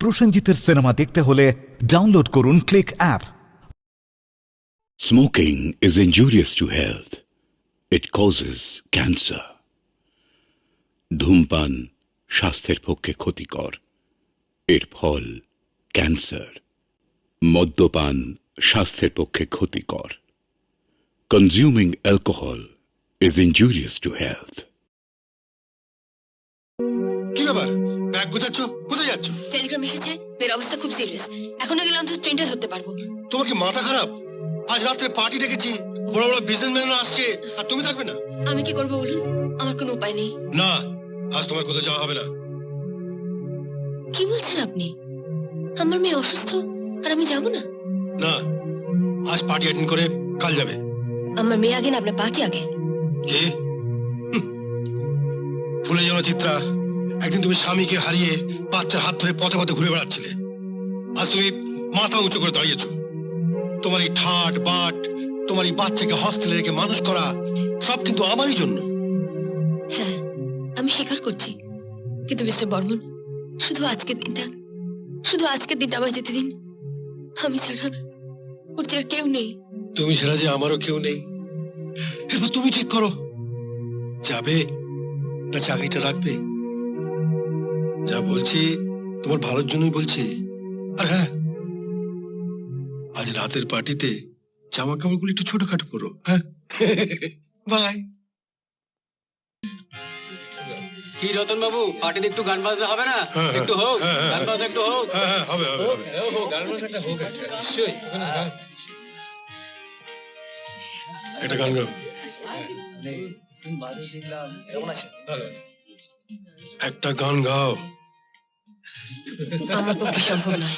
প্রসেনজিতের cinema দেখতে হলে download করুন click app. Smoking is injurious to health. It causes cancer. ধূমপান স্বাস্থ্যের পক্ষে ক্ষতিকর। এর ফল ক্যান্সার। মদ্যপান স্বাস্থ্যের পক্ষে ক্ষতিকর। Consuming alcohol is injurious to health. কি ব্যাপার? ব্যাগ গোছাচ্ছ? কোথায় যাচ্ছ? টেলিগ্রাম এসেছে, মেয়ের অবস্থা খুব সিরিয়াস। এখনো গেলে অন্তত ট্রেনটা ধরতে পারবো। তোমার কি মাথা খারাপ? আজ রাত্রে পার্টি ডেকেছি, বড় বড় বিজনেসম্যানরা আসছে, আর তুমি থাকবে না? আমি কি করবো বলুন? আমার কোনো উপায় নেই। না, আজ তোমার কোথাও যাওয়া হবে না। কি বলছেন আপনি? আমার মেয়ে অসুস্থ আর আমি যাব না? না, আজ পার্টি অ্যাটেন্ড করে কাল যাবে। আমার মেয়ে আগে না আপনার পার্টি আগে? কি? ভুলে যেও না চিত্রা, একদিন তুমি স্বামীকে হারিয়ে বাচ্চার হাত ধরে পথে পথে ঘুরে বেড়াচ্ছিলে। আজ তুমি মাথা উঁচু করে দাঁড়িয়েছো। তোমার এই ঠাট বাট, তোমার এই বাচ্চাকে হস্টেলে রেখে মানুষ করা, সব কিন্তু আমারই জন্য। হ্যাঁ, আমি স্বীকার করছি, কিন্তু মিস্টার বর্মন, শুধু আজকের দিনটা আমায় যেতে দিন। আমি ছাড়া ওর যে আর কেউ নেই। তুমি ছাড়া যে আমারও কেউ নেই। এরপর তুমি ঠিক করো, যাবে না চাকরিটা রাখবে। যা বলছি তোমার ভালোর জন্যই বলছি। আর হ্যাঁ, আজ রাতের পার্টিতে জামা কাপড়গুলো একটু ছোটখাটো পরো। হ্যাঁ, বাই। কি রতন বাবু, পার্টিতে একটু গান বাজনা হবে না? হ্যাঁ, একটু হোক, হ্যাঁ, হ্যাঁ, গান বাজনা একটু হোক। হ্যাঁ হ্যাঁ, হবে হবে হবে। একটা গান গাও। একটা গান গাও। আমার পক্ষে সম্ভব নয়।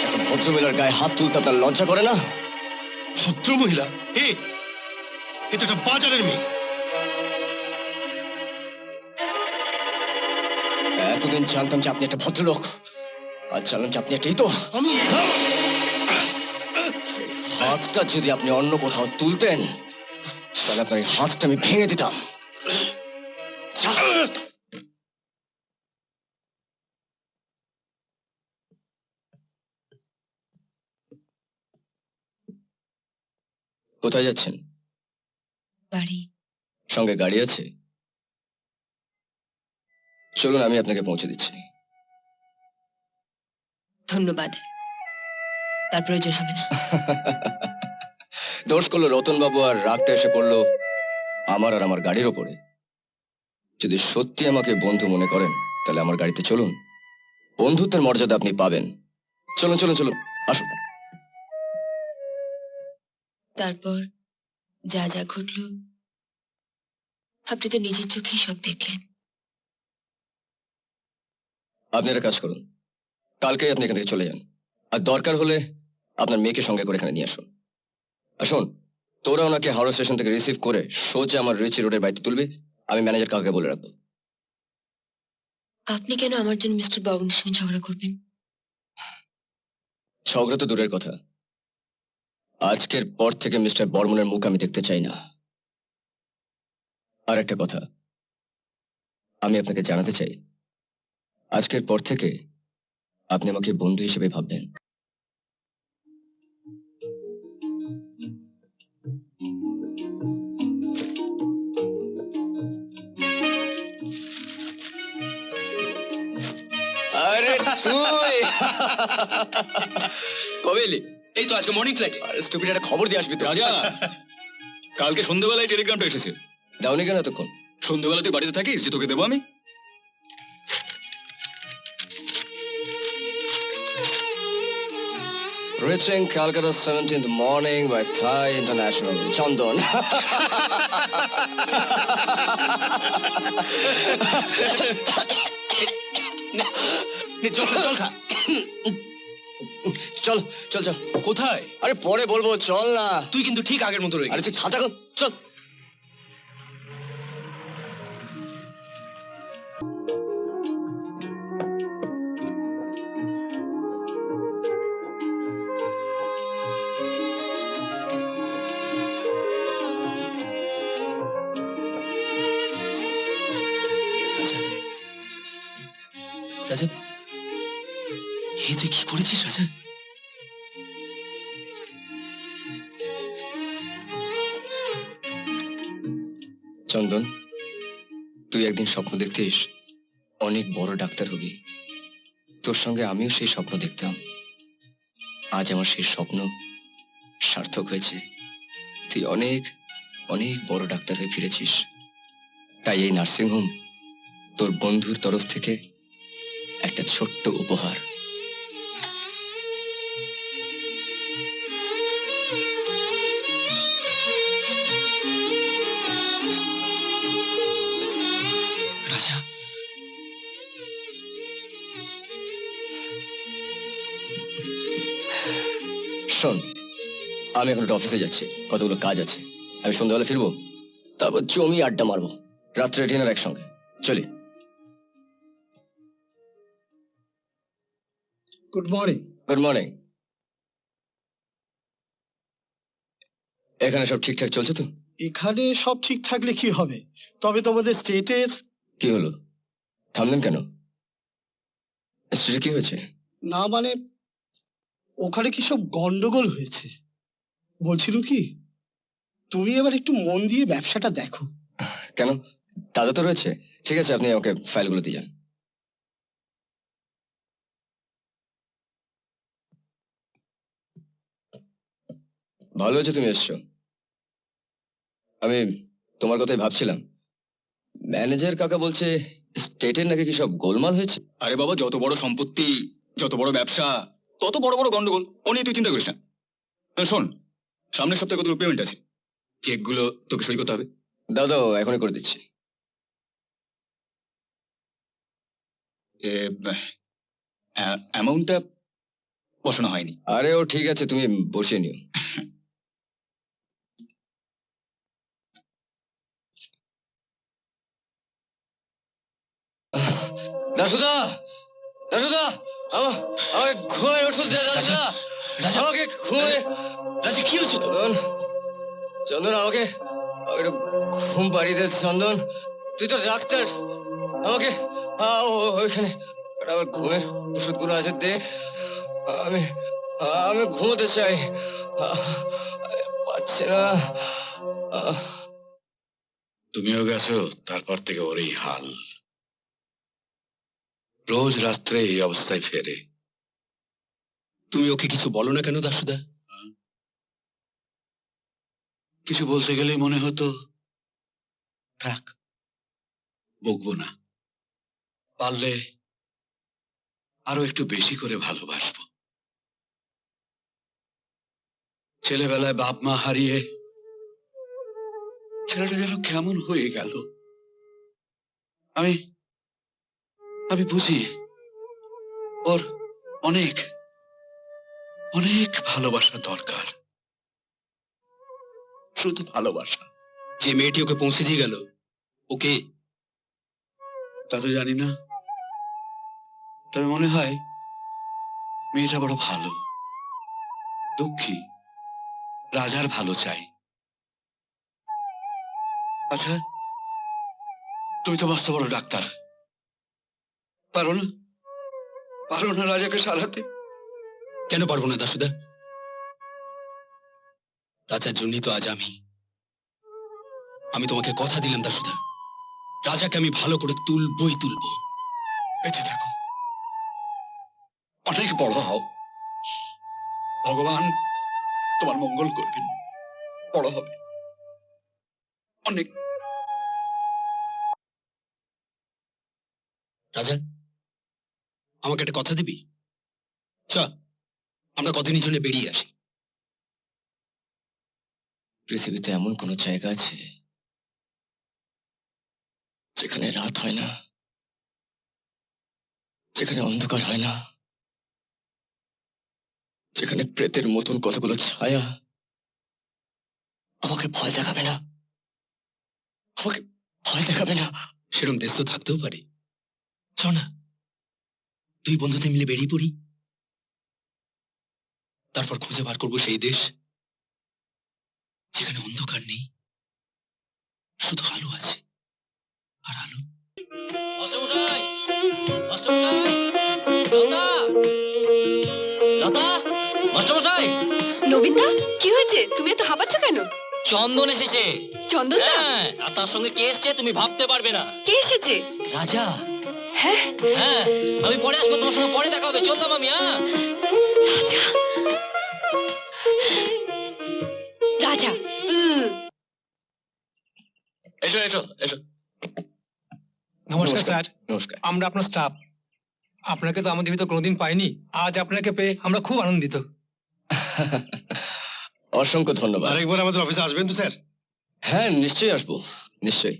এত ভদ্র মহিলার গায়ে হাত তুলতে আপনার লজ্জা করে না? ভদ্র মহিলা? এ তো একটা বাজারের মেয়ে। এতদিন জানতাম যে আপনি একটা ভদ্রলোক, আজ জানলাম যে আপনি একটা ইতর। আমি হাতটা যদি আপনি অন্য কোথাও তুলতেন, তাহলে আপনার এই হাতটা আমি ভেঙে দিতাম। কোথায় যাচ্ছেন? বাড়ি। সঙ্গে গাড়ি আছে? চলুন, আমি আপনাকে পৌঁছে দিচ্ছি। ধন্যবাদ, তার প্রয়োজন হবে না। দোষ করলো রতন বাবু, আর রাগটা এসে পড়লো আমার আর আমার গাড়ির ওপরে। যদি সত্যি আমাকে বন্ধু মনে করেন, তাহলে আমার গাড়িতে চলুন। বন্ধুত্বের মর্যাদা আপনি পাবেন। চলুন চলুন চলুন, আসুন। তারপর যা যা ঘটলো আপনি তো নিজের চোখেই সব দেখলেন। আপনি একটা কাজ করুন, কালকেই আপনি এখান থেকে চলে যান। আর দরকার হলে আপনার মেয়েকে সঙ্গে করে এখানে নিয়ে আসুন। আসুন, তোরা ওনাকে হাওড়া স্টেশন থেকে রিসিভ করে সোজা আমার রিচি রোডের বাড়িতে তুলবি। আমি ম্যানেজার কাউকে বলে রাখবো। আপনি কেন আমার জন্য মিস্টার বর্মনের সঙ্গে ঝগড়া করবেন? ঝগড়া তো দূরের কথা, আজকের পর থেকে মিস্টার বর্মনের মুখ আমি দেখতে চাই না। আর একটা কথা আমি আপনাকে জানাতে চাই, আজকের পর থেকে আপনি আমাকে বন্ধু হিসেবে ভাববেন। আরে তুই কবে এলি? এই তো আজকে মর্নিং ফ্লাইটে। আরে স্টুপিড, একটা খবর দিয়ে আসবি তো। রাজা, কালকে সন্ধ্যাবেলায় টেলিগ্রামটা এসেছে। দাওনি কেন এতক্ষণ? সন্ধ্যাবেলা তুই বাড়িতে থাকিস যে তোকে দেবো আমি। Reaching Calcutta 17th morning by Thai International. Chandon. চল চল খা। চল চল চল। কোথায়? আরে পরে বলবো, চল না। তুই কিন্তু ঠিক আগের মতো রয়ে আরে গেছিস। তুই খাতা কর, চল। রাজা হে তুই কি করেছিস রাজা? চন্দন, তুই একদিন স্বপ্ন দেখতিস অনেক বড় ডাক্তার হবি। তোর সঙ্গে আমিও সেই স্বপ্ন দেখতাম। আজ আমার সেই স্বপ্ন সার্থক হয়েছে। তুই অনেক অনেক বড় ডাক্তার হয়ে ফিরেছিস। তাই এই নার্সিংহোম তোর বন্ধুর তরফ থেকে একটা ছোট্ট উপহার। রাজা শোন, আমি এখন একটা অফিসে যাচ্ছি, কতগুলো কাজ আছে। আমি সন্ধ্যাবেলা ফিরবো, তারপর জমি আড্ডা মারবো, রাত্রে ডিনার একসঙ্গে। চলি। Good morning. Good morning. এখানে সব ঠিকঠাক চলছে তো? এখানে সব ঠিক থাকলে কি হবে, তবে তোমাদের স্টেটের কি হলো, থামলেন কেন? স্ত্রী কি হয়েছে? না মানে ওখানে কি সব গন্ডগোল হয়েছে। বলছিল কি, তুমি এবার একটু মন দিয়ে ব্যবসাটা দেখো। কেন, দাদা তো রয়েছে। ঠিক আছে, আপনি ওকে ফাইলগুলো দিয়ে যান। ভালো হয়েছে তুমি এসছো। আমি তোমার কথাই ভাবছিলাম। ম্যানেজার কাকা বলছে স্টেটের নাকি কি সব গোলমাল হয়েছে। আরে বাবা, যত বড় সম্পত্তি, যত বড় ব্যবসা, তত বড় বড় গন্ডগোল। ও নিয়ে তুই চিন্তা করিস না। শোন, সামনের সপ্তাহে কতগুলো পেমেন্ট আছে, চেকগুলো তোকে সই করতে হবে। দাদা এখনই করে দিচ্ছি। অ্যামাউন্টটা বসানো হয়নি। আরে ও ঠিক আছে, তুমি বসিয়ে নিও। দাসুদা, দাসুদা, আমাকে ঘুমের ওষুধ দে। দাসুদা, আমাকে ঘুমে। রাজা কি হয়েছে তো? চন্দন, চন্দন, আমাকে একটু ঘুম পাড়িয়ে দে। চন্দন, তুই তো ডাক্তার, আমাকে ওইখানে আমার ঘুমের ওষুধগুলো আছে, দে। আমি আমি ঘুমোতে চাই, পাচ্ছি না। তুমিও গেছো, তারপর থেকে ওর এই হাল। রোজ রাত্রে এই অবস্থায় ফেরে। তুমি ওকে কিছু বলো না কেন দাসুদা? কিছু বলতে গেলেই মনে হতো থাক, বকবো না, পারলে আরো একটু বেশি করে ভালোবাসবো। ছেলেবেলায় বাপ মা হারিয়ে ছেলেটা যেন কেমন হয়ে গেল। আমি আমি বুঝি ওর অনেক অনেক ভালোবাসা দরকার, শুধু ভালোবাসা। যে মেয়েটি ওকে পৌঁছে দিয়ে গেল, ওকে তা তো জানি না, তবে মনে হয় মেয়েটা বড় ভালো, দুঃখী, রাজার ভালো চাই। আচ্ছা, তুমি তো মস্ত বড় ডাক্তার, পারো না, পারো না রাজাকে সারাতে? কেন পারবো না দাসুদা? রাজার জন্যই তো আজ আমি তোমাকে কথা দিলাম দাসুদা, রাজাকে আমি ভালো করে তুলবই তুলবো। বেঁচে থাকো, অনেক বড় হও, ভগবান তোমার মঙ্গল করবেন, বড় হবে অনেক। রাজা, আমাকে একটা কথা দিবি? চ, আমরা কদিনের জন্য বেরিয়ে আসি। পৃথিবীতে এমন কোন জায়গা আছে যেখানে রাত হয় না, যেখানে অন্ধকার হয় না, যেখানে প্রেতের মতন কতগুলো ছায়া আমাকে ভয় দেখাবে না, আমাকে ভয় দেখাবে না? সেরকম দেশ তো থাকতেও পারে। চ না, দুই বন্ধুতে মিলে বেরিয়ে পড়ি, তারপর খুঁজে বার করবো সেই দেশ যেখানে অন্ধকার নেই, শুধু আলো আছে। আর আলো। মাস্টারমশাই, মাস্টারমশাই, মাস্টারমশাই নবীনদা কি হয়েছে, তুমি এত হাঁপাচ্ছ কেন? চন্দন এসেছে। চন্দনদা? হ্যাঁ, আর তার সঙ্গে কে এসছে তুমি ভাবতে পারবে না। কে এসেছে? রাজা। হ্যাঁ, হ্যাঁ, আমি পরে আসবো, তোমার সঙ্গে পরে দেখা হবে। চললাম আমি। হ্যাঁ, রাজা। রাজা। এসো এসো এসো। নমস্কার স্যার, নমস্কার। আমরা আপনার স্টাফ। আপনাকে তো আমাদের ভিতর কোনোদিন পাইনি, আজ আপনাকে পেয়ে আমরা খুব আনন্দিত। অসংখ্য ধন্যবাদ। আরেকবার আমাদের অফিসে আসবেন তো স্যার? হ্যাঁ, নিশ্চয়ই আসবো, নিশ্চয়ই।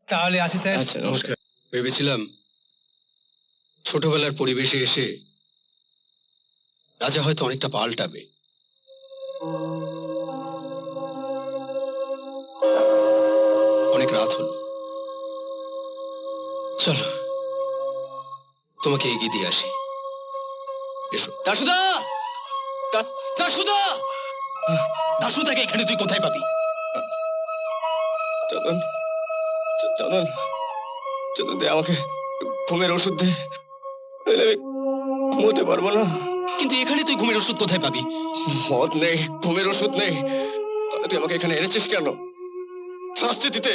তাহলে আসি স্যার। আচ্ছা, নমস্কার। ভেবেছিলাম ছোটবেলার পরিবেশে এসে রাজা হয়তো অনেকটা পাল্টাবে। অনেক রাত হলো, চলো তোমাকে এগিয়ে দিয়ে আসি। এসো। দাসুদা! দাসুদা! দাসুদাকে এখানে তুই কোথায় পাবি? চন্দন, চন্দন, চন্দন দে আমাকে ঘুমের ওষুধ দে, নইলে আমি ঘুমোতে পারবো না। কিন্তু এখানে তুই ঘুমের ওষুধ কোথায় পাবি? মদ নেই, ঘুমের ওষুধ নেই, তাহলে তুই আমাকে এখানে এনেছিস কেন? শাস্তি দিতে।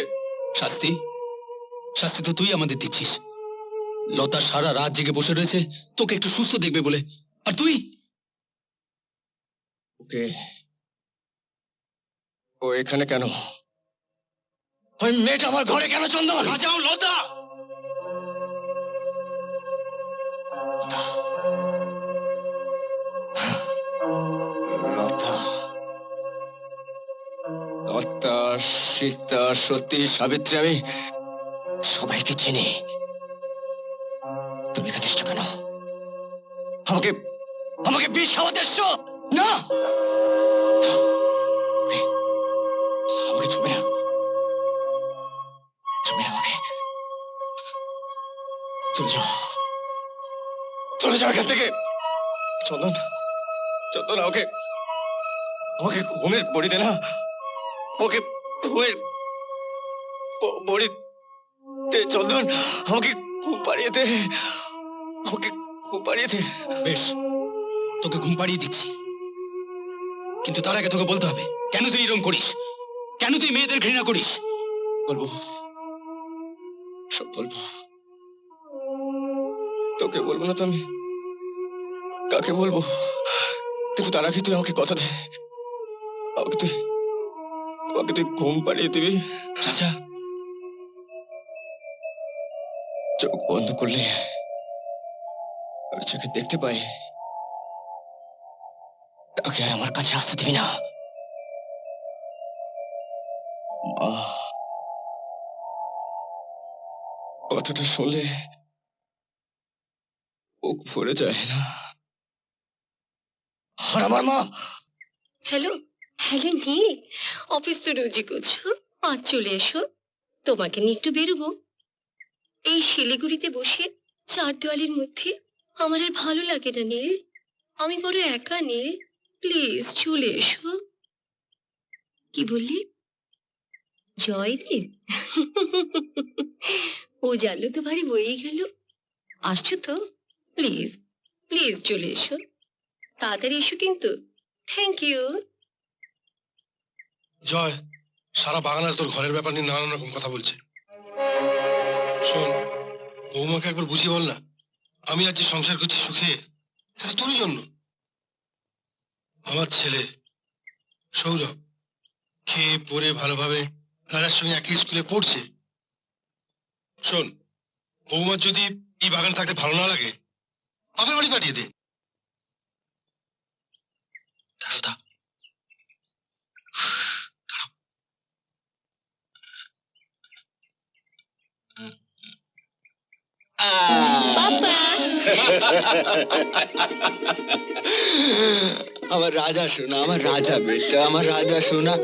শাস্তি? শাস্তি তো তুই আমাদের দিচ্ছিস। লতা সারা রাত জেগে বসে রয়েছে তোকে একটু সুস্থ দেখবে বলে, আর তুই? ওকে, ও এখানে কেন? ওই মেয়েটা আমার ঘরে কেন? চন্দন! রাজাও লতা! লতা, লতা, সীতা, সতী, সাবিত্রী, আমি সবাইকে চিনি। তুমি এখানে এসছো কেন? আমাকে আমাকে বিষ খাওয়াতে এসছো? না, আমাকে ছুবে না, ছুবে না আমাকে। চলে যাও, চলে যাও এখান থেকে। চন্দন, চন্দন, আমাকে আমাকে ঘুমের বড়ি দে না, আমাকে ঘুমের বড়ি দে। চন্দন, আমাকে ঘুম পাড়িয়ে দে, আমাকে ঘুম পাড়িয়ে দে। বেশ, তোকে ঘুম পাড়িয়ে দিচ্ছি, কিন্তু তার আগে তোকে বলতে হবে কেন তুই এরকম করিস, কেন তুই মেয়েদের ঘৃণা করিস। বলবো, সব বলবো। তোকে বলবো না তো আমি কাকে বলবো? কিন্তু তার আগে তুই আমাকে কথা দে, আমাকে তুই ঘুম পাড়িয়ে দিবি। রাজা, চোখ বন্ধ করলে আমি চোখে দেখতে পাই, তাকে আর আমার কাছে আসতে দিবি না। মা, কথাটা শুনলে বুক ভরে যায় না। আর আমার মা। হ্যালো, হ্যালো নীল, অফিস তো রোজই করছো, আজ চলে এসো। তোমাকে নিয়ে একটু বেরোবো। এই শিলিগুড়িতে বসে চার দেওয়ালের মধ্যে আমার আর ভালো লাগে না নীল, আমি বড় একা নীল, প্লিজ চলে এসো। কি বললি? জয়দেব? ও জানলো তো ভারী বইয়ে গেল। আসছো তো? প্লিজ প্লিজ চলে এসো, তাড়াতাড়ি এসো কিন্তু। Thank you. জয়, সারা বাগান আজ তোর ঘরের ব্যাপার নিয়ে নানান রকম কথা বলছে। শোন, বৌমাকে একবার বুঝিয়ে বল না, আমি আজ যে সংসার করছি সুখে, এটা তোরই জন্য। আমার ছেলে সৌরভ খেয়ে পড়ে ভালোভাবে রাজার সঙ্গে একই স্কুলে পড়ছে। শোন, বৌমার যদি এই বাগান থাকতে ভালো না লাগে, বাপের বাড়ি পাঠিয়ে দে। দাসুদা, বাবা, আমার রাজা সোনা, আমার রাজা বেটা, আমার রাজা সোনা।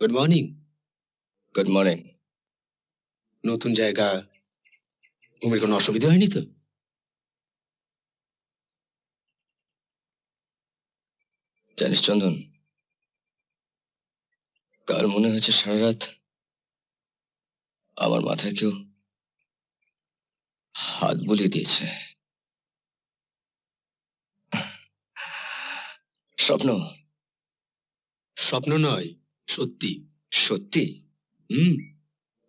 Good morning. Good morning. নতুন জায়গা, ঘুমের কোনো অসুবিধা হয়নি তো? জানিস চন্দন, কার মনে হয়েছে সারা রাত আমার মাথায় কেউ হাত বুলিয়ে দিয়েছে। স্বপ্ন? স্বপ্ন নয়, সত্যি। সত্যি?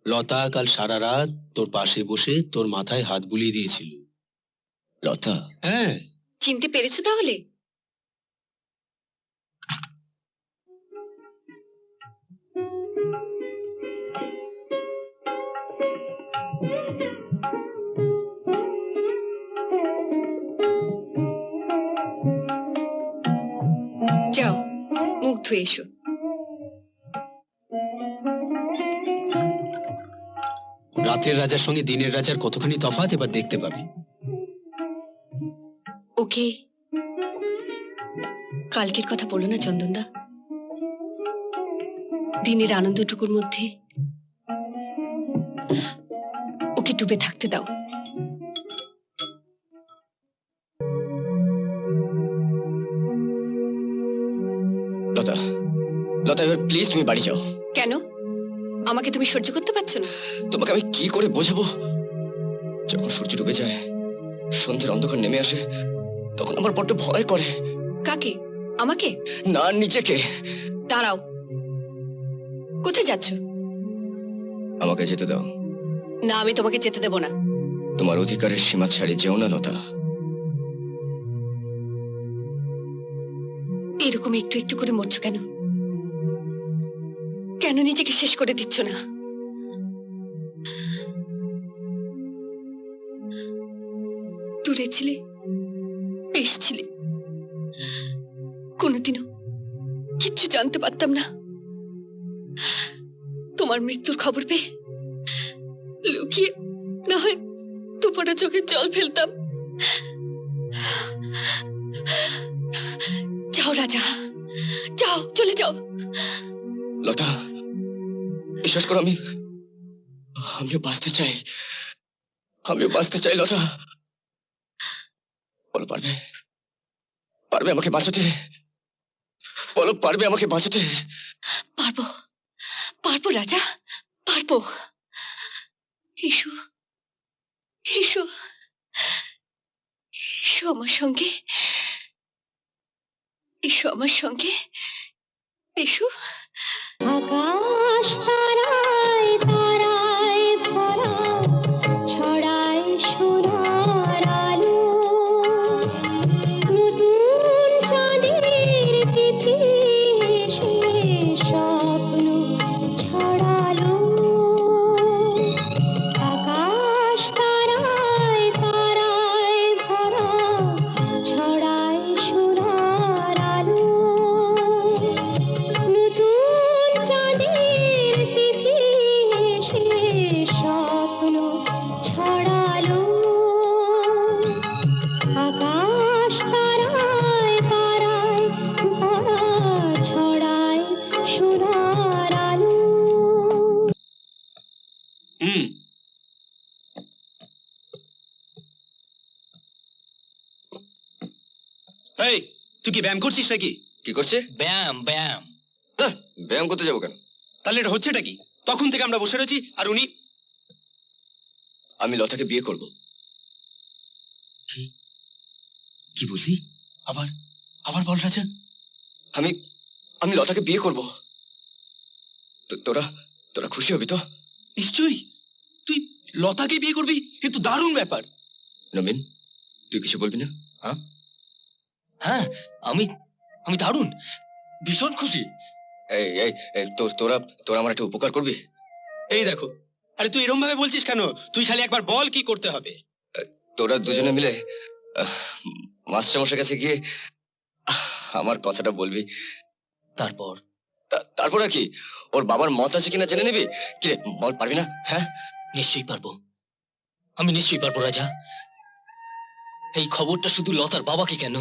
লতা কাল সারা রাত তোর পাশে বসে তোর মাথায় হাত বুলিয়ে দিয়েছিল। লতা? হ্যাঁ। চিনতে পেরেছো তাহলে? যাও, মুখ ধুয়ে এসো। রাতের রাজার সঙ্গে দিনের রাজার কতখানি তফাৎ এবার দেখতে পাবি। ওকে কালকের কথা বলো না চন্দনদা। দিনের আনন্দটুকুর মধ্যে ওকে ডুবে থাকতে দাও। লতা, লতা এবার প্লিজ তুমি বাড়ি যাও। কেন? আমাকে তুমি সহ্য করতে পারছো না? তোমাকে আমি কি করে বোঝাবো? যখন সূর্য ডুবে যায়, সন্ধ্যের অন্ধকার নেমে আসে, তখন আমার বড্ড ভয় করে। কাকে? আমাকে? না, নিজেকে। দাঁড়াও, কোথায় যাচ্ছ? আমাকে যেতে দাও। না, আমি তোমাকে যেতে দেব না। তোমার অধিকারের সীমা ছাড়িয়ে যেও না লতা। এরকম একটু একটু করে মরছো কেন? কেন নিজেকে শেষ করে দিচ্ছ না? দূরে ছিলে, বেশ ছিলে, কোনোদিনও কিচ্ছু জানতে পারতাম না। তোমার মৃত্যুর খবর পেয়ে লুকিয়ে না হয় দুপোটা চোখের জল ফেলতাম। যাও রাজা, যাও, চলে যাও। লতা, বিশ্বাস করো, আমিও বাঁচতে চাই। আমিও বাঁচতে চাই লতা। বলো, পারবে? পারবে আমাকে বাঁচাতে? বলো, পারবে আমাকে বাঁচাতে? পারবো, পারবো রাজা, পারবো। এসো, এসো, এসো আমার সঙ্গে, এসো আমার সঙ্গে, এসো। আকাশ তারায় তারায় ভরা, ছড়ায় সোনার আলো, নতুন চাঁদের তিথি এসে স্বপ্ন ছড়ালো। আকাশ তারায় তারায় ভরা, ছড়ায় সোনার আলো, নতুন চাঁদের তিথি এসে স্বপ্ন ছড়ালো। আকাশ তারায় তারায় ভরা, ছড়ায় সোনার আলো। এই, তুই কি ব্যায়াম করছিস নাকি? কি করছে? ব্যায়াম ব্যায়াম। ব্যায়াম করতে যাবো কেন? তাহলে এটা হচ্ছেটা কি? তখন থেকে আমরা বসে রয়েছি আর উনি আমি লতাকে বিয়ে করব। কি বললি? আবার আবার বল রাজা। আমি আমি লতাকে বিয়ে করব। তোরা তোরা খুশি হবি তো? নিশ্চয়ই, তুই লতাকে বিয়ে করবি, কিন্তু দারুণ ব্যাপার। নবীন, তুই কিছু বলবি না? হ্যাঁ, আমি আমি দারুণ, ভীষণ খুশি। এই এই এই, তোরা তোরা আমার একটা উপকার করবি? এই দেখো, আরে তুই এরকম ভাবে বলছিস কেন? তুই খালি একবার বল কি করতে হবে। তোরা দুজনে মিলে মাস্টারমশাইয়ের কাছে গিয়ে আমার কথাটা বলবি। তারপর? তারপর আর কি, ওর বাবার মত আছে কিনা জেনে নিবি। কি রে, বল, পারবি না? হ্যাঁ, নিশ্চয়ই পারবো, আমি নিশ্চয়ই পারবো রাজা। এই খবরটা শুধু লতার বাবাকে কেন,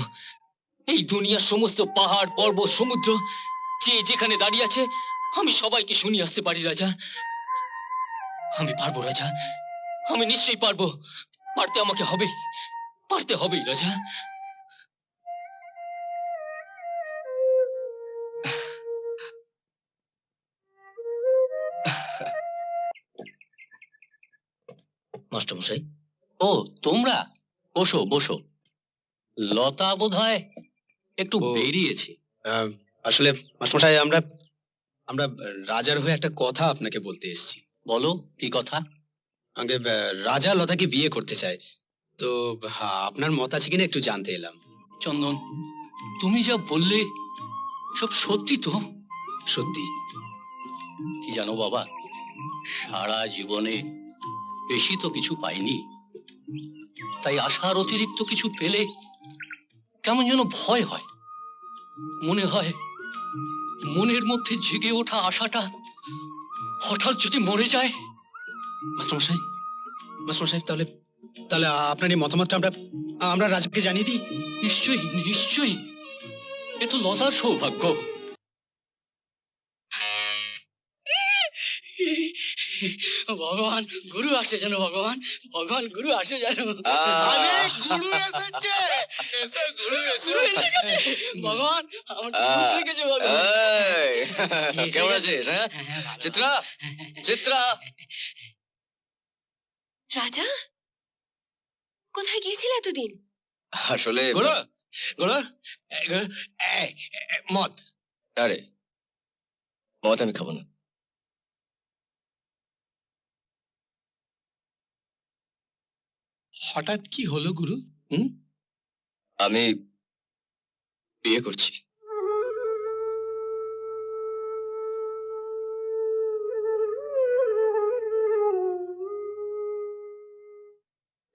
এই দুনিয়ার সমস্ত পাহাড় পর্বত সমুদ্র যে যেখানে দাঁড়িয়ে আছে, আমি সবাইকে শুনিয়ে আসতে পারি রাজা। আমি পারবো রাজা, আমি নিশ্চয়ই পারবো। পারতে আমাকে হবে, পারতে হবেই রাজা। মাস্টারমশাই, ও তোমরা বসো বসো। লতা বোধহয় একটু বেরিয়েছে। আসলে মাস্টারমশাই, আমরা আমরা রাজার হয়ে একটা কথা আপনাকে বলতে এসেছি। বলো, কি কথা? আগে রাজা লতাকে বিয়ে করতে চায়, তো আপনার মত আছে কিনা একটু জানতে এলাম। চন্দন, তুমি যা বললে সব সত্যি তো? সত্যি। কি জানো বাবা, সারা জীবনে বেশি তো কিছু পাইনি, তাই আশার অতিরিক্ত কিছু পেলে কেমন যেন ভয় হয়। মনে হয় মনের মধ্যে জেগে ওঠা আশাটা হঠাৎ যদি মরে যায়। মাস্টারমশাই, মাস্টারমশাই, তাহলে তাহলে আপনার এই মতামতটা আমরা আমরা রাজাকে জানিয়ে দিই। নিশ্চয়ই নিশ্চয়ই, এ তো লতার সৌভাগ্য। ভগবান গুরু আসে যেন, ভগবান ভগবান গুরু আসে যেন। গুরু এসেছে, এসে গুরু এসে গুরু এসে গেছে, ভগবান আমার গুরু এসে গেছে, ভগবান। এই, কেমন আছিস? হ্যাঁ, চিত্রা, চিত্রা। রাজা, কোথায় গিয়েছিলে এতদিন? আসলে গুরু গুরু মদ। আরে মত আমি খাবো না। হঠাৎ কি হলো গুরু? আমি বিয়ে করছি।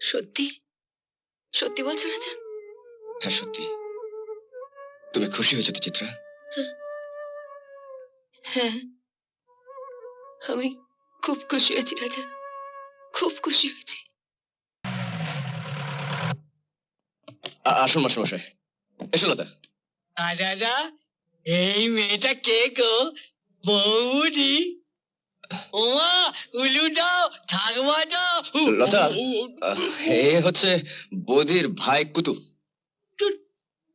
সত্যি সত্যি বলছো রাজা? হ্যাঁ, সত্যি। তুমি খুশি হয়েছো তো চিত্রা? হ্যাঁ, আমি খুব খুশি হয়েছি রাজা, খুব খুশি হয়েছি। আসুন মাস্টারমশাই, এসো লতা। দাদা, এই মেয়েটা কে গো? বৌদি? ওমা, উলু দাও, ঠাকুমা দাও। লতা, এ হচ্ছে বৌদির ভাই কুতু।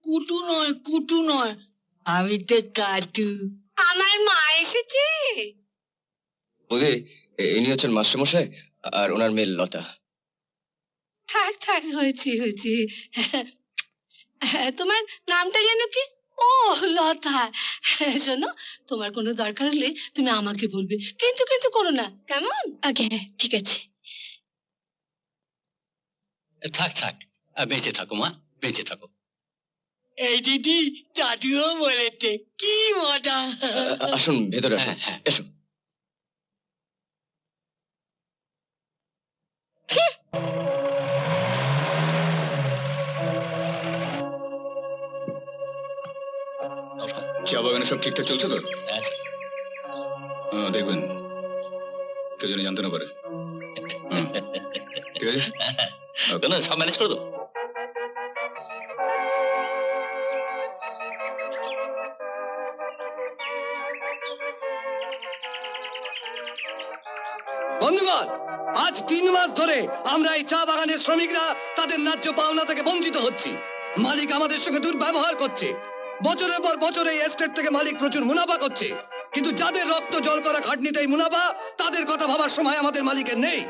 কুটু নয়, কুটু নয়, আমি তো কাটু। আমার মা এসেছে। বৌদি, ইনি হচ্ছেন মাস্টারমশাই, আর ওনার মেয়ে লতা। থাক থাক, হয়েছে হয়েছে। তোমার নামটা যেন কি? ও, লতা। শোনো, তোমার কোনো দরকার হলে তুমি আমাকে বলবে, কিন্তু কিন্তু করো না, কেমন? ওকে, ঠিক আছে। থাক থাক, বেঁচে থাকো মা, বেঁচে থাকো। এই দিদি, দাদুও বলেছে, কি মজা। আসুন ভেতরে আসুন, হ্যাঁ, হ্যাঁ। এসো। চা বাগানে সব ঠিকঠাক চলছে তো? হ্যাঁ, দেখবেন কেউ যেন জানতে না পারে। ঠিক আছে, না, সব ম্যানেজ করে দাও। বন্ধুগণ, আজ 3 মাস ধরে আমরা এই চা বাগানের শ্রমিকরা তাদের ন্যায্য পাওনা থেকে বঞ্চিত হচ্ছি। মালিক আমাদের সঙ্গে দুর্ব্যবহার করছে। বছরের পর বছর এই এস্টেট থেকে মালিক প্রচুর মুনাফা করছে, কিন্তু যাদের রক্ত জল করা খাটনিতে এই মুনাফা, তাদের কথা ভাবার সময় আমাদের মালিকের নেই।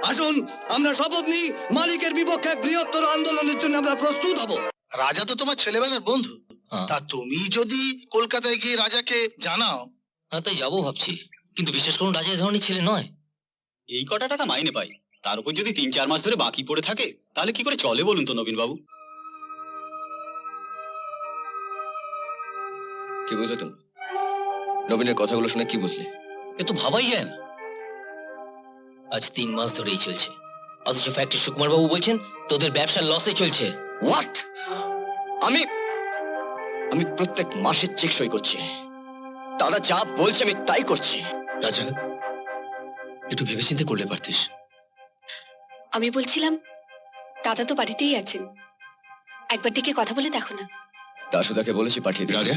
আসুন আমরা শপথ নিই, মালিকের বিপক্ষে এক বৃহত্তর আন্দোলনের জন্য আমরা প্রস্তুত হব। রাজা তো তোমার ছেলেবেলার বন্ধু, হ্যাঁ। তা তুমি যদি কলকাতায় গিয়ে রাজাকে জানাও। হ্যাঁ, তাই যাবো ভাবছি, কিন্তু বিশেষ করুন রাজা এই ধরনের ছেলে নয়। এই কটা টাকা মাইনে পাই, তার উপর যদি 3-4 মাস ধরে বাকি পড়ে থাকে, তাহলে কি করে চলে বলুন তো নবীন বাবু? কি বুঝলে তুমি? নবীনের কথাগুলো শুনে কি বুঝলে? এ তো ভাবাই যায় না। আজ 3 মাস ধরেই চলছে, অথচ ফ্যাক্টরি সুকুমার বাবু বলছেন তোদের ব্যবসা লসে চলছে। হোয়াট? আমি আমি প্রত্যেক মাসে চেক সই করছি। দাদা যা বলছে আমি তাই করছি। রাজা, একটু ভেবেচিন্তে করলে পারতিস। আমি বলছিলাম দাদা তো বাড়িতেই আছেন, একবার ডেকে কথা বলে দেখো না। দাসুদাকে বলেছি পাঠিয়ে দিতে। রাজা,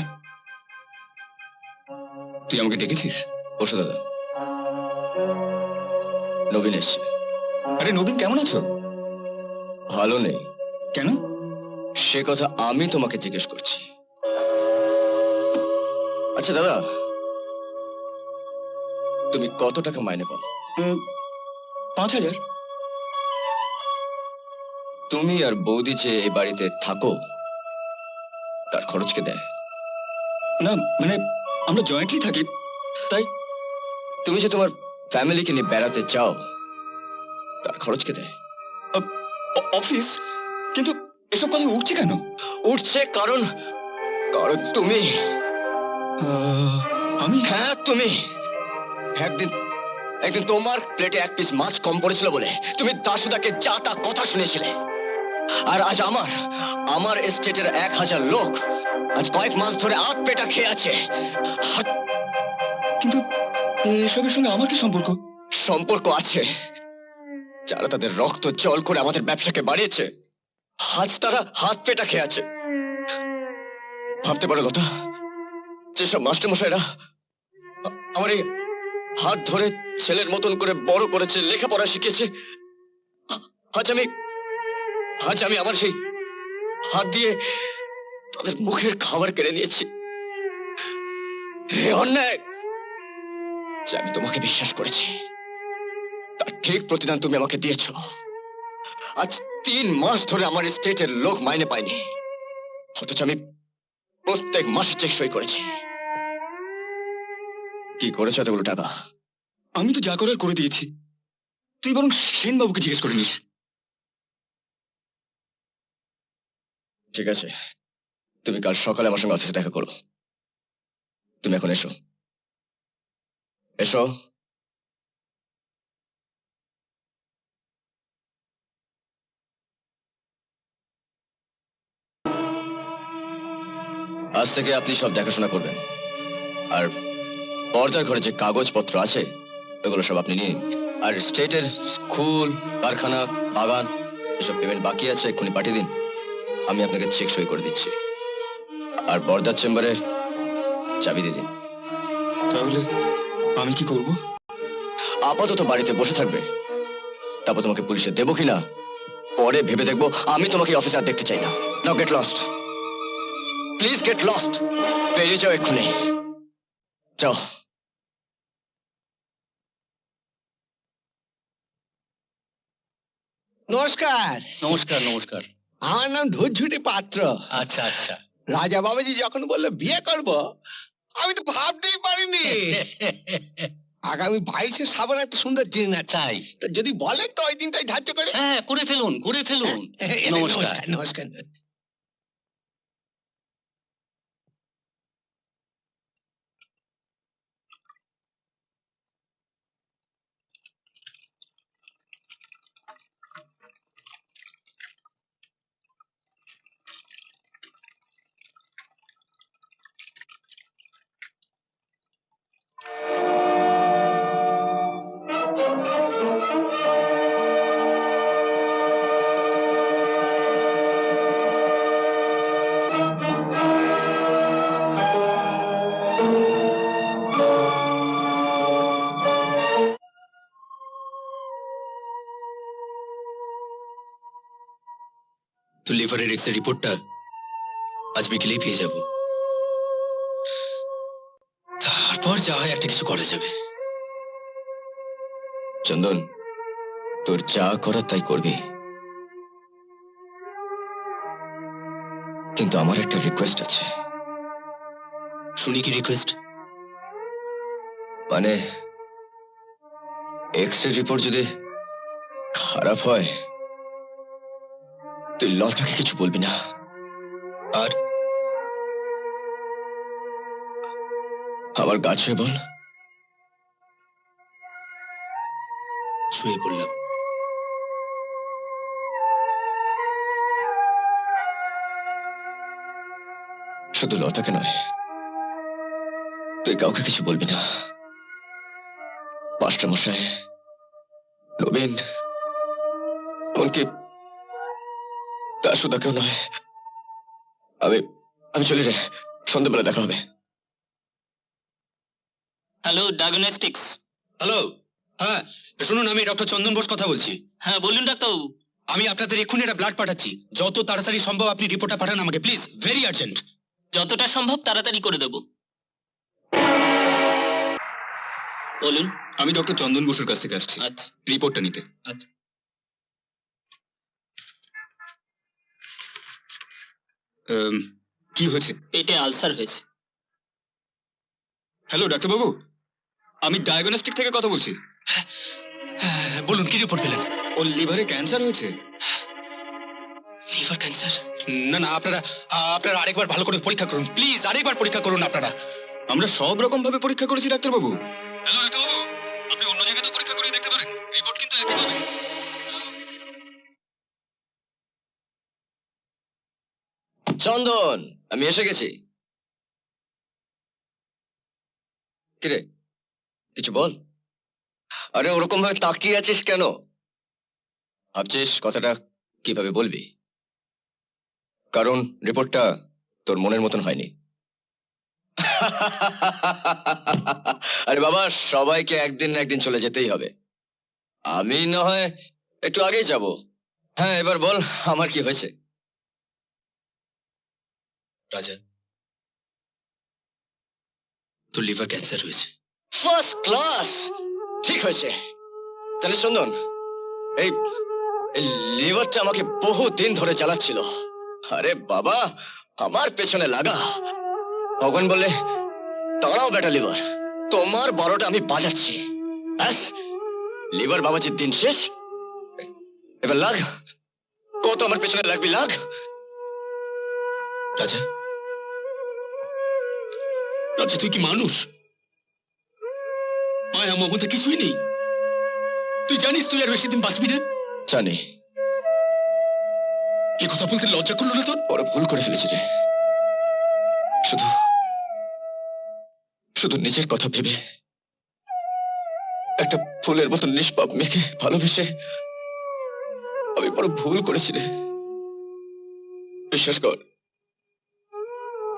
তুই আমাকে ডেকেছিস? বসো দাদা, নবীন এসছে। আরে নবীন, কেমন আছো? ভালো নেই। কেন? সে কথা আমি তোমাকে জিজ্ঞেস করছি। আচ্ছা দাদা, তুমি কত টাকা মাইনে পাও? 5,000। তুমি আর বৌদি যে এই বাড়িতে থাকো, তার খরচ কে দেয়? না মানে আমরা জয়েন্টলি থাকি, তাই। তুমি যে তোমার ফ্যামিলিকে নিয়ে বেড়াতে চাও, তার খরচ কে দেয়? অফিস। কিন্তু এসব কথা উঠছে কেন? উঠছে কারণ কারণ তুমি। আমি? হ্যাঁ তুমি। একদিন একদিন তোমার প্লেটে 1 পিস মাছ কম পড়েছিল বলে তুমি দাসুদাকে যা তা কথা শুনেছিলে। আর আজ আমার এস্টেটের 1000 লোক আজ কয়েক মাস ধরে আধ পেটা খেয়ে আছে। কিন্তু এসবের সঙ্গে আমার কি সম্পর্ক? সম্পর্ক আছে। যারা তাদের রক্ত জল করে আমাদের ব্যবসাকে বাড়িয়েছে, আজ তারা হাত পেটা খেয়ে আছে। ভাবতে পারো কথা, যেসব মাস্টারমশাইরা আমার এই হাত ধরে ছেলের মতন করে বড় করেছে, লেখাপড়া শিখেছে, আজ আমি আমার সেই হাত দিয়ে তাদের মুখের খাবার কেড়ে নিয়েছি। হে অন্যায় যে আমি তোমাকে বিশ্বাস করেছি, তার ঠিক প্রতিদান তুমি আমাকে দিয়েছ। আজ 3 মাস ধরে আমার স্টেটের লোক মাইনে পায়নি, অথচ আমি প্রত্যেক মাসে চেক সই করেছি। কি করেছ এতগুলো টাকা? আমি তো যা করার করে দিয়েছি, তুই বরং সেন বাবুকে জিজ্ঞেস করে নিস। ঠিক আছে, তুমি কাল সকালে আমার সঙ্গে অফিসে দেখা করো। তুমি এখন এসো। এসো। আজ থেকে আপনি সব দেখাশোনা করবেন, আর পর্দার ঘরে যে কাগজপত্র আছে ওগুলো সব আপনি নিন। আর স্টেটের স্কুল, কারখানা, বাগান এসব পেমেন্ট বাকি আছে, এক্ষুনি পাঠিয়ে দিন। আমি আপনাকে চেক সই করে দিচ্ছি। আর বর্দার চেম্বারের চাবি দিয়ে দিন। তাহলে আমি কি করব? আপাতত বাড়িতে বসে থাকবে, তারপর তোমাকে পুলিশে দেবো কিনা পরে ভেবে দেখবো। আমি তোমাকে অফিসে আর দেখতে চাই না। নাও get lost, please get lost. বেরিয়ে যাও এক্ষুনি, যাও। নমস্কার। নমস্কার। নমস্কার। আমার নাম ধূর্ঝুটি পাত্র। আচ্ছা আচ্ছা। রাজা বাবাজি যখন বললো বিয়ে করব, আমি তো ভাবতেই পারিনি আগামী 22শে শ্রাবণ একটা সুন্দর দিন আছে। তাই? তো যদি বলেন তো ওই দিনটাই ধার্য করে। হ্যাঁ, করে ফেলুন, করে ফেলুন। নমস্কার। নমস্কার। তো লিভারের এক্সরে রিপোর্টটা আজ বিকেলেই পেয়ে যাব। তারপর যা হয় একটা কিছু করা যাবে। চন্দন, তোর যা করার তাই করবি, কিন্তু আমার একটা রিকোয়েস্ট আছে। শুনি কি রিকোয়েস্ট? মানে এক্স-রে রিপোর্ট যদি খারাপ হয়, তুই লতাকে কিছু বলবি না। আর আমার গা ছুঁয়ে বল। শুয়ে পড়লাম। শুধু লতাকে নয়, তুই কাউকে কিছু বলবি না। মাস্টার মশাই, নবীন, এমনকি দাসুদাকেও নয়। আমি আমি চলি রে, সন্ধ্যাবেলা দেখা হবে। Hello, diagnostics. হ্যালো, হ্যাঁ শুনুন, আমি ডক্টর চন্দন বোস কথা বলছি। হ্যাঁ বলুন ডাক্তারবাবু। আমি আপনাদের এক্ষুনি একটা ব্লাড পাঠাচ্ছি। যত তাড়াতাড়ি সম্ভব আপনি রিপোর্টটা পাঠান আমাকে, প্লিজ, ভেরি আর্জেন্ট। যতটা সম্ভব তাড়াতাড়ি করে দেব। বলুন। আমি ডক্টর চন্দন বসুর কাছ থেকে আসছি আচ্ছা রিপোর্টটা নিতে। আচ্ছা। কি হয়েছে? পেটে আলসার হয়েছে। হ্যালো ডাক্তারবাবু, আমি ডায়াগনস্টিক থেকে কথা বলছি। বলুন, কি রিপোর্ট পেলেন? ওর লিভারে ক্যান্সার হয়েছে। Liver cancer? না না, আপনারা আপনারা আরেকবার ভালো করে পরীক্ষা করুন, প্লিজ, আরেকবার পরীক্ষা করুন আপনারা। আমরা সব রকম ভাবে পরীক্ষা করেছি ডাক্তারবাবু। হ্যালো ডাক্তারবাবু, আপনি অন্য জায়গায় তো পরীক্ষা করে দেখতে পারেন, রিপোর্ট কিন্তু একই পাবেন। চন্দন, আমি এসে গেছি। কিরে, কিছু বল। আরে ওরকম ভাবে তাকিয়ে আছিস কেন? ভাবছিস কথাটা কিভাবে বলবি? কারণ রিপোর্টটা তোর মনের মতন হয়নি। আরে বাবা, সবাইকে একদিন না একদিন চলে যেতেই হবে। আমি না হয় একটু আগেই যাব। হ্যাঁ, এবার বল আমার কি হয়েছে। রাজা, তোর লিভার ক্যান্সার হয়েছে। ফার্স্ট ক্লাস, ঠিক হয়েছে। তাহলে চন্দন, এই এই লিভারটা আমাকে বহু দিন ধরে জ্বালাচ্ছিল। আরে বাবা, আমার পেছনে লাগা। ভগবান বলে, দাঁড়াও বেটা লিভার, তোমার 12টা আমি বাজাচ্ছি। ব্যাস, লিভার বাবাজির দিন শেষ। এবার লাগ, কত আমার পেছনে লাগবি, লাগ। রাজা, রাজা তুই কি মানুষ? মায়া মমতা কিছুই নেই। তুই জানিস তুই আর বেশি দিন বাঁচবি না। জানি। এ কথা বলতে লজ্জা করলো না তোর? বড় ভুল করে ফেলেছি রে। শুধু শুধু নিজের কথা ভেবে একটা ফুলের মতো নিষ্পাপ মেয়েকে ভালোবেসে আমি বড় ভুল করেছি রে। বিশ্বাস কর,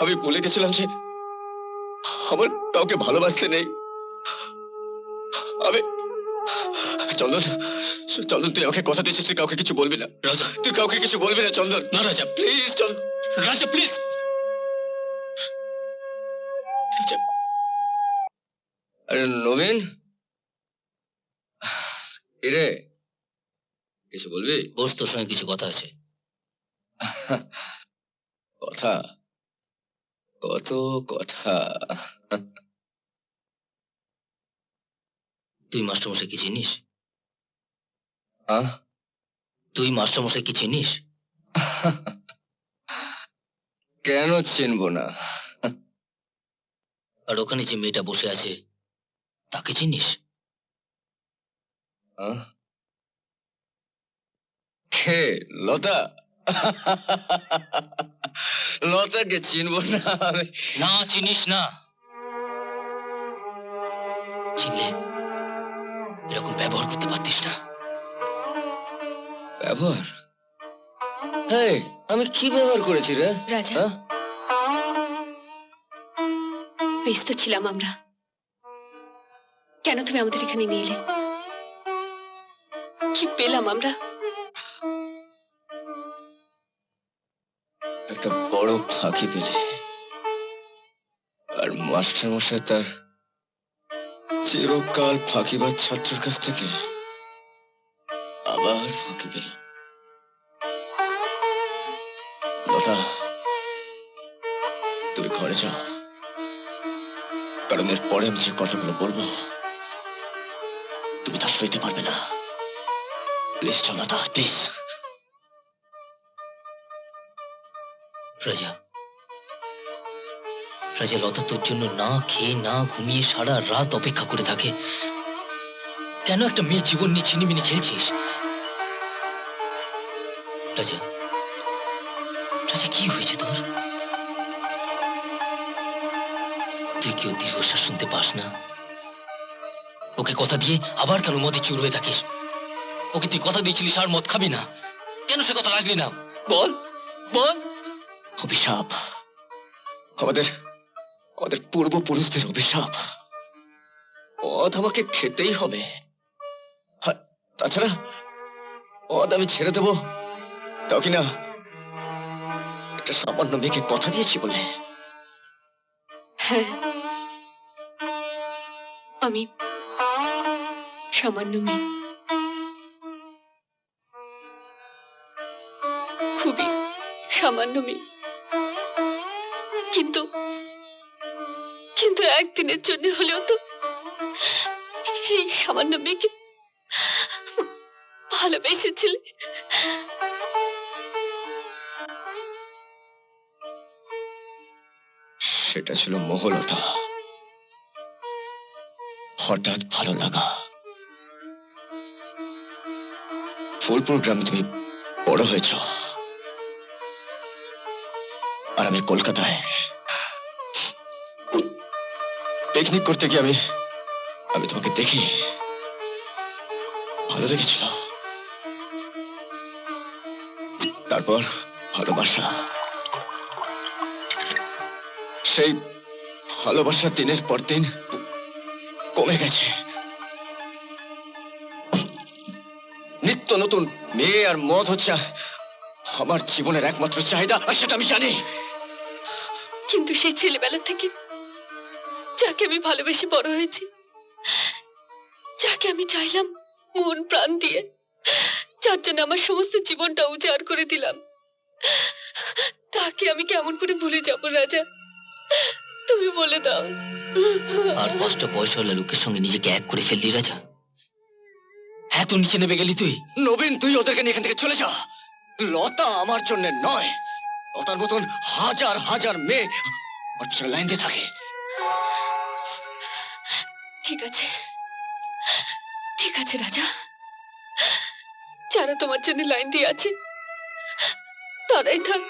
আমি ভুলে গেছিলাম যে আমার কাউকে ভালোবাসতে নেই। আমি চন্দন, চন্দন, তুই আমাকে কথা দিয়েছিস তুই কাউকে কিছু বলবি না। রাজা, তুই কাউকে কিছু বলবি না চন্দন। না রাজা, প্লিজ চন্দন। রাজা প্লিজ। রাজা। আরে নবীন, কিরে, কিছু বলবি? বস, তোর সঙ্গে কিছু কথা আছে। কথা? কত কথা। তুই মাস্টারমশাই কি চিনিস? আহ? তুই মাস্টারমশাই কি চিনিস? কেন চিনবো না? আর ওখানে যে মেয়েটা বসে আছে তাকে চিনিস? আহ? কে? লতা? লতাকে চিনবো না আমি? না, চিনিস না। চিনলে এরকম ব্যবহার করতে পারতিস না। ব্যবহার? এই, আমি কি ব্যবহার করেছি রে? রাজা, হ্যাঁ? ব্যস্ত ছিলাম আমরা। কেন তুমি আমাদের এখানে নিয়ে এলে? কি পেলাম আমরা? একটা বড় ফাঁকি পেলে। আর মাস্টার মশাই তার চিরকাল ফাঁকিবাজ ছাত্রের কাছ থেকে আবার ফাঁকি পেল। লতা, তুমি ঘরে যাও, কারণ এর পরে আমি যে কথাগুলো বলবো তুমি তা সইতে পারবে না। প্লিজ যাও লতা, প্লিজ। রাজা, রাজা, লতা তোর জন্য না খেয়ে না ঘুমিয়ে সারা রাত অপেক্ষা করে থাকে। কেন একটা মেয়ের জীবন নিয়ে ছিনিমিনি খেলছিস? রাজা, রাজা, কি হয়েছে তোর? তুই কি ওর দীর্ঘশ্বাস শুনতে পাস না? ওকে কথা দিয়ে আবার কেন মদে চুর হয়ে থাকিস? ওকে তুই কথা দিয়েছিলিস আর মদ খাবি না, কেন সে কথা রাখলি না? বল বল। অভিশাপ, আমাদের আমাদের পূর্বপুরুষদের অভিশাপ। মদ আমাকে খেতেই হবে। তাছাড়া মদ আমি ছেড়ে দেবো তাও কিনা একটা সামান্য মেয়েকে কথা দিয়েছি বলে। হ্যাঁ, আমি সামান্য মেয়ে, খুবই সামান্য মেয়ে, কিন্তু কিন্তু একদিনের জন্য হলেও তো এই সামান্য মেয়েকে ভালোবেসেছিলে। সেটা ছিল মোহলতা, হঠাৎ ভালো লাগা। ফুলপুর গ্রামে তুমি বড় হয়েছ, আর আমি কলকাতায়। পিকনিক করতে গিয়ে আমি তোমাকে দেখি, ভালো লেগেছিল। তারপর ভালোবাসা, সেই ভালোবাসা দিনের পর দিন কমে গেছে। নিত্য নতুন মেয়ে আর মদ হচ্ছে আমার জীবনের একমাত্র চাহিদা, আর সেটা আমি জানি। কিন্তু সেই ছেলেবেলা থেকে যাকে আমি ভালোবেসে বড় হয়েছি, যাকে আমি চাইলাম মন প্রাণ দিয়ে, যার জন্য আমার সমস্ত জীবনটা উজাড় করে দিলাম, তাকে আমি কেমন করে ভুলে যাব রাজা? তুমি বলে দাও। আর 5টা পয়সাওয়ালা লোকের সঙ্গে নিজেকে এক করে ফেললি রাজা? এত নিচে নেমে গেলি তুই? নবীন, তুই ওদেরকে নিয়ে এখান থেকে চলে যা। লতা আমার জন্য নয়, লতার মতন হাজার হাজার মেয়ে আমার পিছনে লাইন দিয়ে থাকে। ঠিক আছে, ঠিক আছে রাজা, যারা তোমার জন্য লাইন দিয়ে আছে তারাই থাক।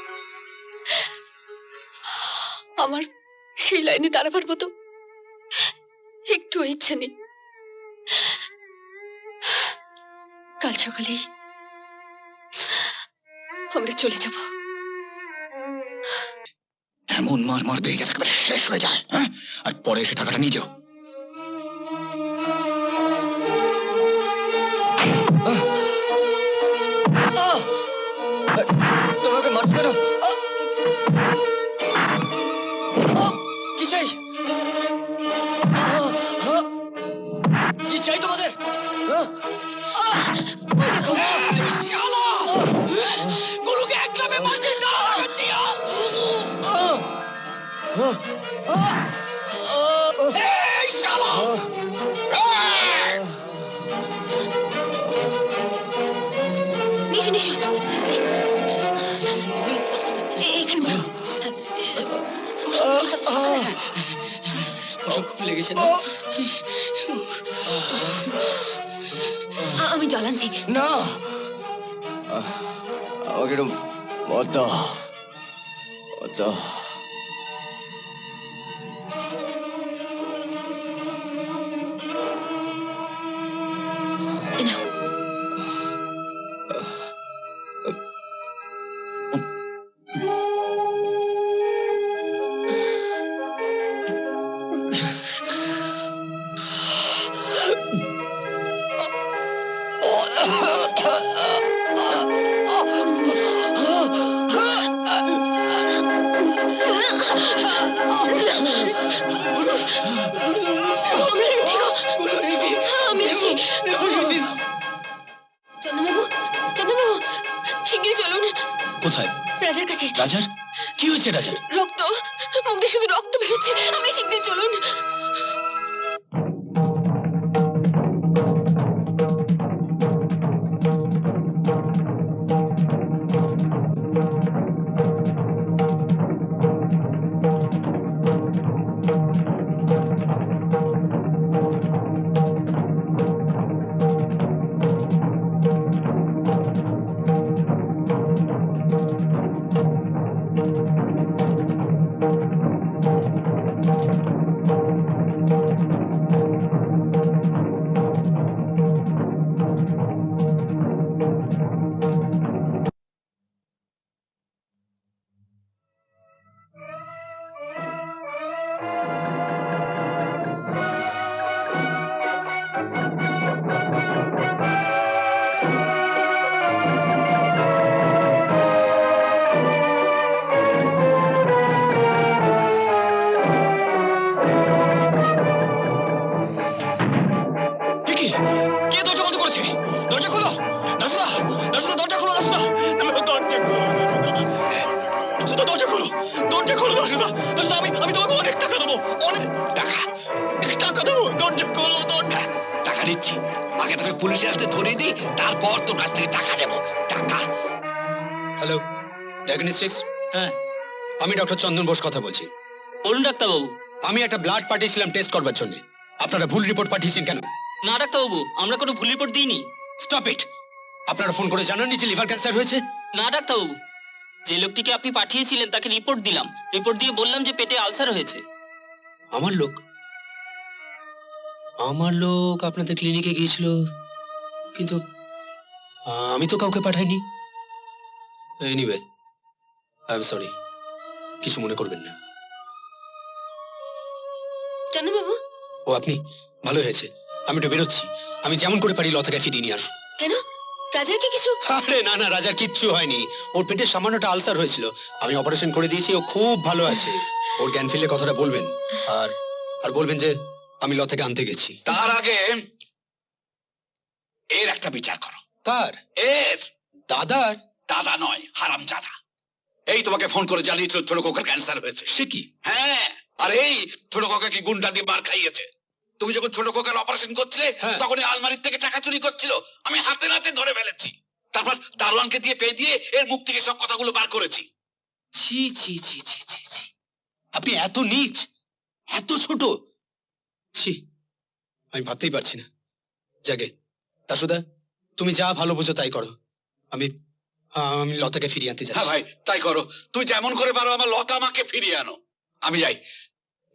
আমার সেই লাইনে দাঁড়াবার মতো একটু ইচ্ছা নেই। কাল সকালেই আমরা চলে যাব। এমন মার মারবে যাতে একেবারে শেষ হয়ে যায়, হ্যাঁ? আর পরে এসে টাকাটা নিয়ে যাও। তোমাকে মারতে পারো? কি চাই? কি চাই তোমাদের? গুরুকে এক ক্লাবে বাঁধতে দাঁড়া করছি। এই শালা! নিশু নিশু, এখানে ওসব খুব লেগেছে না? আমি জল আনছি। না, আমাকে একটু মদ দাও, মদ দাও। নাও। রাজার কি হয়েছে রাজার? রক্ত, মুখ দিয়ে শুধু রক্ত বেরোচ্ছে। আপনি শিগগির চলুন। কে দরজা বন্ধ করেছে? দরজা খোলো নাসুদা, নাসুদা দরজা খোলো, নাসুদা দরজা খোলো, নাসুদা দরজা খোলো, দরজা খোলো নাসুদা, নাসুদা আমি তোমাকে অনেক টাকা দেবো, অনেক টাকা, টাকা দেবো, দরজা খোলো, দরজা। টাকা দিচ্ছি, আগে তোকে পুলিশের হাতে ধরিয়ে দিই, তারপর তোর কাছ থেকে টাকা নেবো, টাকা। Hello, diagnostics. হ্যাঁ, আমি ডক্টর চন্দন বোস কথা বলছি। বলুন ডাক্তারবাবু। আমি একটা ব্লাড পাঠিয়েছিলাম টেস্ট করবার জন্য। আপনারা ভুল রিপোর্ট পাঠিয়েছেন কেন? না ডাক্তারবাবু, আমরা কোনো ভুল রিপোর্ট দিইনি। Stop it! আপনারা ফোন করে জানাননি যে লিভার ক্যান্সার হয়েছে? না ডাক্তারবাবু, যে লোকটিকে আপনি পাঠিয়েছিলেন তাকে রিপোর্ট দিলাম, রিপোর্ট দিয়ে বললাম যে পেটে আলসার হয়েছে। আমার লোক আপনাদের ক্লিনিকে গিয়েছিল, কিন্তু আমি তো কাউকে পাঠাইনি। এনিওয়ে, আই এম সরি, কিছু মনে করবেন না। চন্দ্রবাবু, ও আপনি? ভালো হয়েছে, আমি তো বেরোচ্ছি। আমি যেমন করে পারি লতাকে ফিরিয়ে নিয়ে আসবো। কেন? রাজার কি কিছু? আরে না না, রাজার কিচ্ছু হয়নি। ওর পেটে সামান্যটা আলসার হয়েছিল, আমি অপারেশন করে দিয়েছি, ও খুব ভালো আছে। ওর জ্ঞান ফিরলে কথাটা বলবেন, আর আর বলবেন যে আমি লতাকে আনতে গেছি। তার আগে এর একটা বিচার করো। কার? এর দাদার? দাদা নয়, হারামজাদা। এই তোমাকে ফোন করে জানিয়েছিল ছোট কোকার ক্যান্সার হয়েছে। সে কি? হ্যাঁ, আর এই ছোট কোকাকে গুন্ডা দিয়ে মার খাইয়েছে। তুমি যখন ছোট কোকার অপারেশন করছিলে, হ্যাঁ। তখন এই আলমারির থেকে টাকা চুরি করছিল, আমি হাতে নাতে ধরে ফেলেছি। তারপর দারোয়ানকে দিয়ে পে দিয়ে এর মুখ থেকে সব কথাগুলো বার করেছি। ছি ছি ছি ছি ছি ছি, আপনি এত নীচ, এত ছোট! ছি, আমি ভাবতেই পারছি না। জাগে দাসুদা, তুমি যা ভালো বুঝো তাই করো। আমি আমি লতাকে ফিরিয়ে আনতে হ্যাঁ যাচ্ছি। ভাই, তাই করো। তুমি যেমন করে পারো আমার লতা আমাকে ফিরিয়ে আনো। আমি যাই,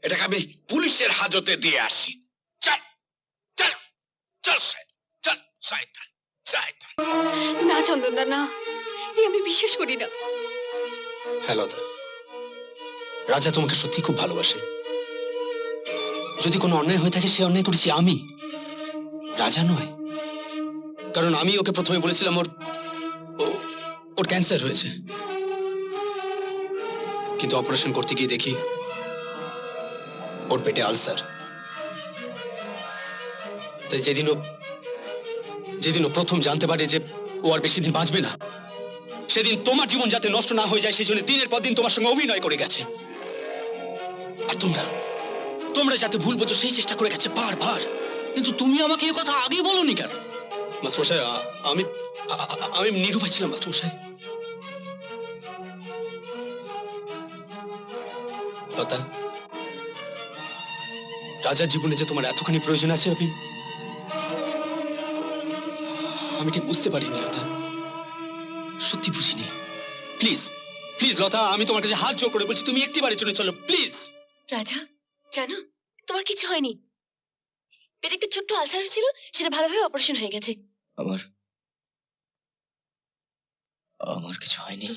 এটাকে আমি পুলিশের হাজতে দিয়ে আসি। চল চল চল চল, শয়তান শয়তান। না চন্দনদা, না, এই আমি বিশ্বাস করি না। হ্যাঁ লতা, রাজা তোমাকে সত্যি খুব ভালোবাসে। যদি কোনো অন্যায় হয়ে থাকে, সে অন্যায় করেছি আমি, রাজা নয়। কারণ আমি ওকে প্রথমে বলেছিলাম ওর ক্যান্সার হয়েছে, কিন্তু অপারেশন করতে গিয়ে দেখি ওর পেটে আলসার। তাই যেদিন ও প্রথম জানতে পারে যে ও আর বেশি দিন বাঁচবে না, সেদিন তোমার জীবন যাতে নষ্ট না হয়ে যায় সেই জন্য দিনের পর দিন তোমার সঙ্গে অভিনয় করে গেছে। আর তোমরা যাতে ভুল বোঝো সেই চেষ্টা করে গেছে বারবার। কিন্তু তুমি আমাকে এই কথা আগে বলোনি কেন? মাস্টারমশাই, আমি নিরুপায় ছিলাম মাস্টারমশাই। লতা, রাজার জীবনে যে তোমার এতখানি প্রয়োজন আছে আমি ঠিক বুঝতে পারিনি লতা, সত্যি বুঝিনি। প্লিজ প্লিজ লতা, আমি তোমার কাছে হাত জোড় করে বলছি, তুমি একটিবারের জন্য চলো প্লিজ। রাজা, জানো তোমার কিছু হয়নি। পেটে একটা ছোট্ট আলসার হয়েছিল, সেটা ভালোভাবে অপারেশন হয়ে গেছে। আমার কিছু হয়নি।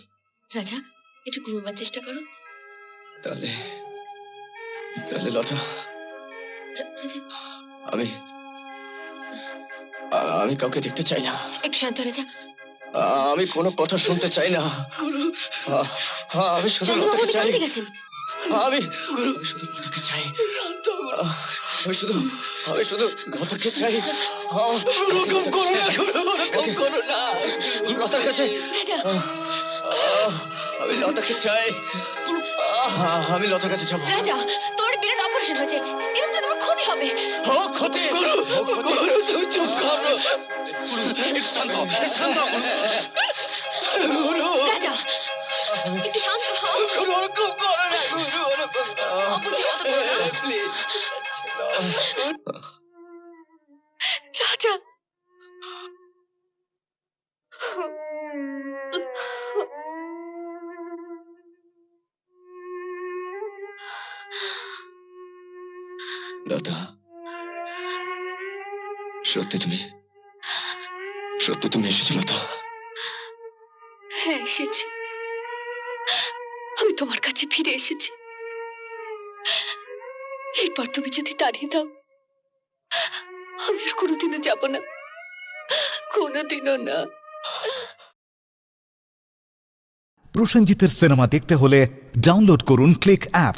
রাজা, একটু ঘুমাবার চেষ্টা করো। তাহলে লতা, রাজা, আমি কাউকে দেখতে চাই না। একটু শান্ত হও রাজা। আমি কোনো কথা শুনতে চাই না। আমি শুধু চন্দ্রবাবু, লতাকে উনি চাই। কোন দিকে আছেন? আমি শুধু লতাকে চাই। আমি শুধু লতাকে চাই। লতার কাছে রাজা, আমি লতাকে চাই। আমি লতার কাছে যাবো। রাজা, তোর বিরাট অপারেশন হয়েছে, এরপরে তোমার ক্ষতি হবে। হোক ক্ষতি, হোক ক্ষতি। তুমি চুপ করো। একটু শান্ত হও, একটু শান্ত হও। রাজা, একটু শান্ত হও। ওরকম করো না, ওরকম অবুঝে কথা বলো না। প্লিজ। রাজা, লতা, সত্যি তুমি এসেছো লতা? হ্যাঁ এসেছি, আমি তোমার কাছে ফিরে এসেছি। এরপর তুমি যদি দাঁড়িয়ে দাও, আমি আর কোনোদিনও যাব না, কোনোদিনও না। প্রসেনজিতের সিনেমা দেখতে হলে ডাউনলোড করুন ক্লিক অ্যাপ।